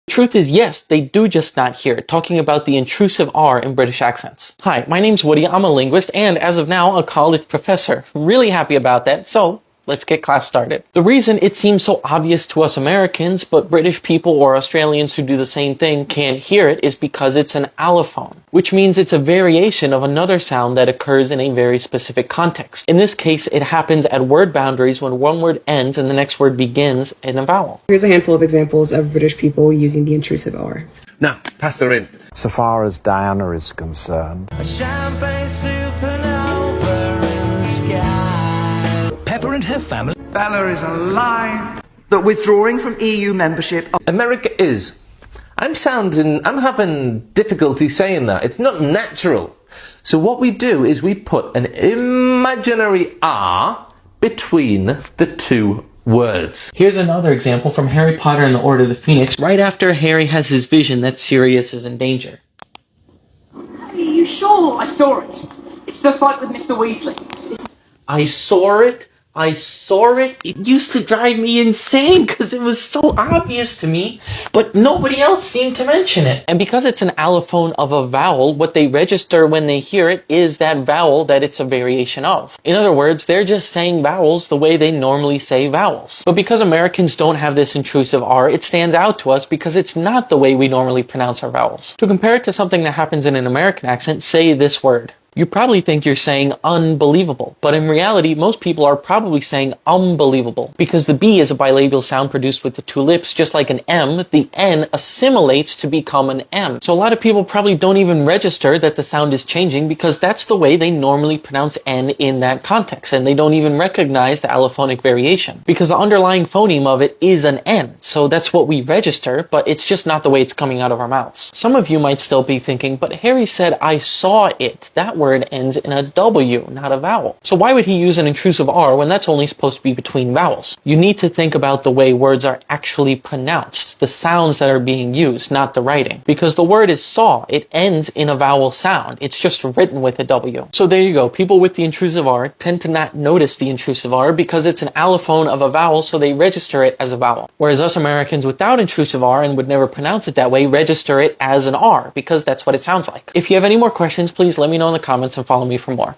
Truth is, yes, they do just not hear it, talking about the intrusive R in British accents. Hi, my name's Woody, I'm a linguist, and as of now, a college professor. Really happy about that, so let's get class started. The reason it seems so obvious to us Americans, but British people or Australians who do the same thing can't hear it is because it's an allophone, which means it's a variation of another sound that occurs in a very specific context. In this case, it happens at word boundaries when one word ends and the next word begins in a vowel. Here's a handful of examples of British people using the intrusive R. Now, pass her in. So far as Diana is concerned, A champagne supernova in the sky. Pepper and her family. Bella is alive. That withdrawing from EU membership... America is. I'm having difficulty saying that. It's not natural. So what we do is we put an imaginary R between the two words. Here's another example from Harry Potter and the Order of the Phoenix, right after Harry has his vision that Sirius is in danger. Are you sure? I saw it. It's just like with Mr. Weasley. I saw it. It used to drive me insane because it was so obvious to me, but nobody else seemed to mention it. And because it's an allophone of a vowel, what they register when they hear it is that vowel that it's a variation of. In other words, they're just saying vowels the way they normally say vowels. But because Americans don't have this intrusive R, it stands out to us because it's not the way we normally pronounce our vowels. To compare it to something that happens in an American accent, say this word. You probably think you're saying unbelievable, but in reality, most people are probably saying unbelievable because the B is a bilabial sound produced with the two lips, just like an M, the N assimilates to become an M. So a lot of people probably don't even register that the sound is changing because that's the way they normally pronounce N in that context, and they don't even recognize the allophonic variation because the underlying phoneme of it is an N. So that's what we register, but it's just not the way it's coming out of our mouths. Some of you might still be thinking, but Harry said, I saw it. That word ends in a W, not a vowel. So why would he use an intrusive R when that's only supposed to be between vowels? You need to think about the way words are actually pronounced, the sounds that are being used, not the writing. Because the word is saw, it ends in a vowel sound. It's just written with a W. So there you go. People with the intrusive R tend to not notice the intrusive R because it's an allophone of a vowel, so they register it as a vowel. Whereas us Americans without intrusive R and would never pronounce it that way, register it as an R because that's what it sounds like. If you have any more questions, please let me know in the comments and follow me for more.